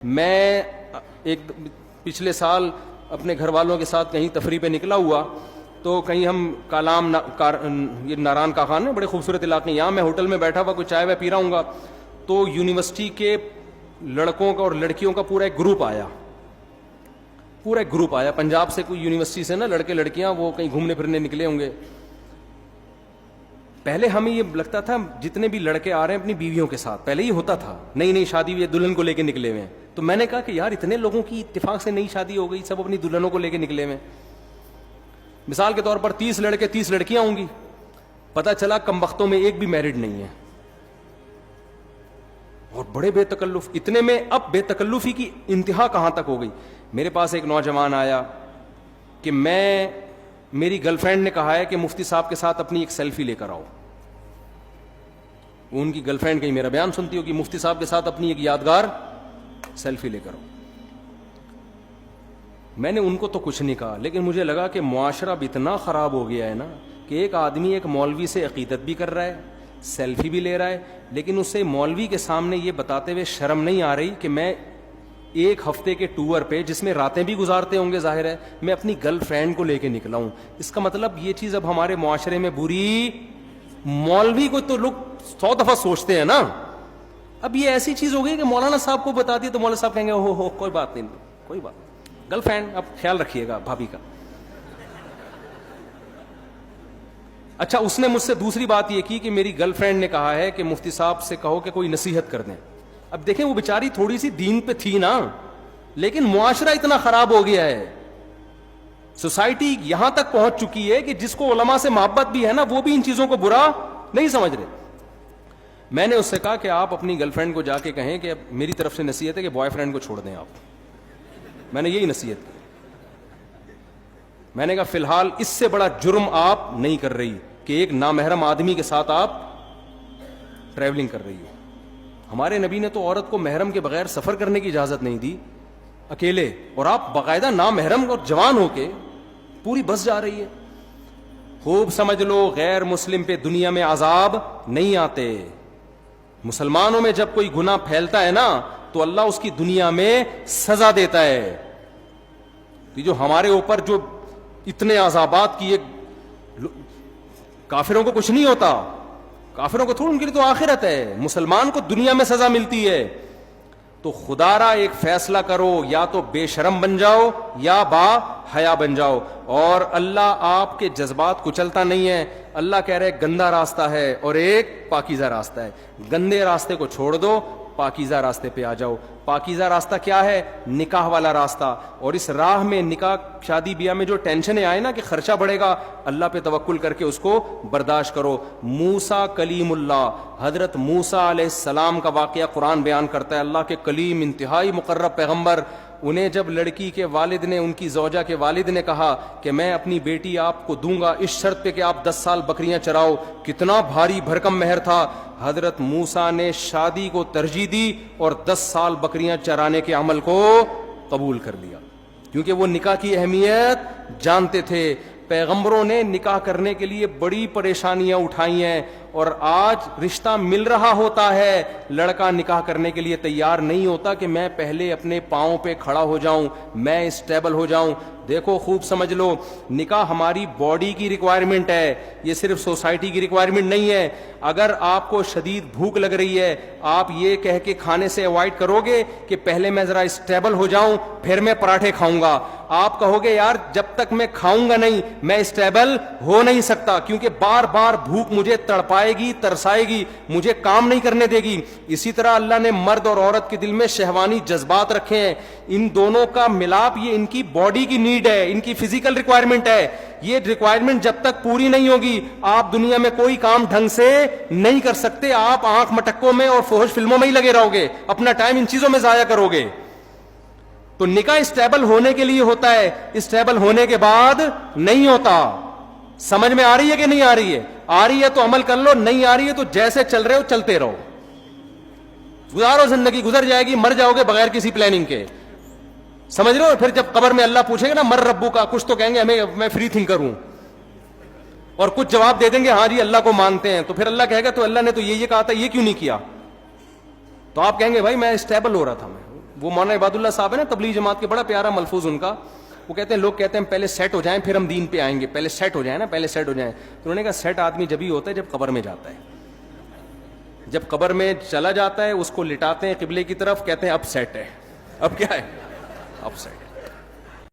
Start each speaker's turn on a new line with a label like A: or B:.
A: میں ایک پچھلے سال اپنے گھر والوں کے ساتھ کہیں تفریح پہ نکلا ہوا، تو کہیں ہم کالام یہ ناران کا خان ہے، بڑے خوبصورت علاقے، یہاں میں ہوٹل میں بیٹھا ہوا کوئی چائے وائے پی رہا ہوں گا، تو یونیورسٹی کے لڑکوں کا اور لڑکیوں کا پورا ایک گروپ آیا، پنجاب سے کوئی یونیورسٹی سے نا لڑکے لڑکیاں، وہ کہیں گھومنے پھرنے نکلے ہوں گے. پہلے ہمیں یہ لگتا تھا جتنے بھی لڑکے آ رہے ہیں اپنی بیویوں کے ساتھ، پہلے ہی ہوتا تھا، نئی نئی شادی ہوئی دلہن کو لے کے نکلے ہوئے ہیں. تو میں نے کہا کہ یار اتنے لوگوں کی اتفاق سے نئی شادی ہو گئی، سب اپنی دلہنوں کو لے کے نکلے ہوئے. مثال کے طور پر 30 لڑکے 30 لڑکیاں ہوں گی، پتہ چلا کم وقتوں میں ایک بھی میرڈ نہیں ہے، اور بڑے بے تکلف. اتنے میں اب بے تکلفی کی انتہا کہاں تک ہو گئی. میرے پاس ایک نوجوان آیا کہ میری گرل فرینڈ نے کہا ہے کہ مفتی صاحب کے ساتھ اپنی ایک سیلفی لے کر آؤ. ان کی گرل فرینڈ کہیں میرا بیان سنتی ہو کہ مفتی صاحب کے ساتھ اپنی ایک یادگار سیلفی لے کر آؤ. میں نے ان کو تو کچھ نہیں کہا، لیکن مجھے لگا کہ معاشرہ اب اتنا خراب ہو گیا ہے نا کہ ایک آدمی ایک مولوی سے عقیدت بھی کر رہا ہے، سیلفی بھی لے رہا ہے، لیکن اسے مولوی کے سامنے یہ بتاتے ہوئے شرم نہیں آ رہی کہ میں ایک ہفتے کے ٹور پہ، جس میں راتیں بھی گزارتے ہوں گے ظاہر ہے، میں اپنی گرل فرینڈ کو لے کے نکلا ہوں. اس کا مطلب یہ چیز اب ہمارے معاشرے میں بری. مولوی کو تو لوگ 100 دفعہ سوچتے ہیں نا، اب یہ ایسی چیز ہو گئی کہ مولانا صاحب کو بتا دی تو مولانا صاحب کہیں گے ہو کوئی بات نہیں، کوئی بات. گرل فرینڈ اب خیال رکھیے گا بھابھی کا. اچھا، اس نے مجھ سے دوسری بات یہ کی کہ میری گرل فرینڈ نے کہا ہے کہ مفتی صاحب سے کہو کہ کوئی نصیحت کر دیں. اب دیکھیں وہ بیچاری تھوڑی سی دین پہ تھی نا، لیکن معاشرہ اتنا خراب ہو گیا ہے، سوسائٹی یہاں تک پہنچ چکی ہے کہ جس کو علماء سے محبت بھی ہے نا، وہ بھی ان چیزوں کو برا نہیں سمجھ رہے. میں نے اس سے کہا کہ آپ اپنی گرل فرینڈ کو جا کے کہیں کہ میری طرف سے نصیحت ہے کہ بوائے فرینڈ کو چھوڑ دیں آپ. میں نے یہی نصیحت کی. میں نے کہا فی الحال اس سے بڑا جرم آپ نہیں کر رہی کہ ایک نامحرم آدمی کے ساتھ آپ ٹریولنگ کر رہی ہو. ہمارے نبی نے تو عورت کو محرم کے بغیر سفر کرنے کی اجازت نہیں دی اکیلے، اور آپ باقاعدہ نامحرم اور جوان ہو کے پوری بس جا رہی ہے. خوب سمجھ لو، غیر مسلم پہ دنیا میں عذاب نہیں آتے. مسلمانوں میں جب کوئی گناہ پھیلتا ہے نا تو اللہ اس کی دنیا میں سزا دیتا ہے. جو ہمارے اوپر جو اتنے عذابات کیے، کافروں کو کچھ نہیں ہوتا، کافروں کو تھوڑا، ان کے لیے تو آخرت ہے. مسلمان کو دنیا میں سزا ملتی ہے. تو خدا را ایک فیصلہ کرو، یا تو بے شرم بن جاؤ یا با حیا بن جاؤ. اور اللہ آپ کے جذبات کچلتا نہیں ہے. اللہ کہہ رہے گندا راستہ ہے اور ایک پاکیزہ راستہ ہے. گندے راستے کو چھوڑ دو، پاکیزہ راستے پہ آ جاؤ. پاکیزہ راستہ کیا ہے؟ نکاح والا راستہ. اور اس راہ میں نکاح شادی بیاہ میں جو ٹینشنیں آئے نا کہ خرچہ بڑھے گا، اللہ پہ توکل کر کے اس کو برداشت کرو. موسیٰ کلیم اللہ، حضرت موسیٰ علیہ السلام کا واقعہ قرآن بیان کرتا ہے. اللہ کے کلیم، انتہائی مقرب پیغمبر، انہیں جب لڑکی کے والد نے، ان کی زوجہ کے والد نے کہا کہ میں اپنی بیٹی آپ کو دوں گا اس شرط پہ کہ آپ 10 سال بکریاں چراؤ، کتنا بھاری بھرکم مہر تھا. حضرت موسیٰ نے شادی کو ترجیح دی اور 10 سال بکریاں چرانے کے عمل کو قبول کر لیا، کیونکہ وہ نکاح کی اہمیت جانتے تھے. پیغمبروں نے نکاح کرنے کے لیے بڑی پریشانیاں اٹھائی ہیں، اور آج رشتہ مل رہا ہوتا ہے، لڑکا نکاح کرنے کے لیے تیار نہیں ہوتا کہ میں پہلے اپنے پاؤں پہ کھڑا ہو جاؤں، میں اسٹیبل ہو جاؤں. دیکھو خوب سمجھ لو، نکاح ہماری باڈی کی ریکوائرمنٹ ہے، یہ صرف سوسائٹی کی ریکوائرمنٹ نہیں ہے. اگر آپ کو شدید بھوک لگ رہی ہے، آپ یہ کہہ کے کھانے سے اوائڈ کرو گے کہ پہلے میں ذرا اسٹیبل ہو جاؤں پھر میں پراٹھے کھاؤں گا. آپ کہو گے یار جب تک میں کھاؤں گا نہیں میں اسٹیبل ہو نہیں سکتا، کیونکہ بار بار بھوک مجھے تڑپائے گی، ترسائے گی، مجھے کام نہیں کرنے دے گی. اسی طرح اللہ نے مرد اور عورت کے دل میں شہوانی جذبات رکھے ہیں، ان دونوں کا ملاپ یہ ان کی باڈی کی نیڈ ہے، ان کی فزیکل ریکوائرمنٹ ہے. یہ ریکوائرمنٹ جب تک پوری نہیں ہوگی آپ دنیا میں کوئی کام ڈھنگ سے نہیں کر سکتے. آپ آنکھ مٹکوں میں اور فحش فلموں میں ہی لگے رہو گے، اپنا ٹائم ان چیزوں میں ضائع کرو گے. تو نکاح اسٹیبل ہونے کے لیے ہوتا ہے، اسٹیبل ہونے کے بعد نہیں ہوتا. سمجھ میں آ رہی ہے کہ نہیں آ رہی ہے؟ آ رہی ہے تو عمل کر لو، نہیں آ رہی ہے تو جیسے چل رہے ہو چلتے رہو، گزارو، زندگی گزر جائے گی، مر جاؤ گے بغیر کسی پلاننگ کے. سمجھ رہے ہو؟ پھر جب قبر میں اللہ پوچھے گا نا مر ربو کا، کچھ تو کہیں گے میں فری تھنکر ہوں، اور کچھ جواب دے دیں گے ہاں جی اللہ کو مانتے ہیں. تو پھر اللہ کہے گا تو اللہ نے تو یہ کہا تھا، یہ کیوں نہیں کیا؟ تو آپ کہیں گے بھائی میں اسٹیبل ہو رہا تھا، وہ مولانا عباد اللہ صاحب ہے نا تبلیغ جماعت کے, بڑا پیارا ملفوظ ان کا, وہ کہتے ہیں لوگ کہتے ہیں پہلے سیٹ ہو جائیں پھر ہم دین پہ آئیں گے, پہلے سیٹ ہو جائیں نا, پہلے سیٹ ہو جائیں. تو انہوں نے کہا سیٹ آدمی جبھی ہوتا ہے جب قبر میں جاتا ہے, جب قبر میں چلا جاتا ہے اس کو لٹاتے ہیں قبلے کی طرف, کہتے ہیں اب سیٹ ہے, اب کیا ہے, اب سیٹ.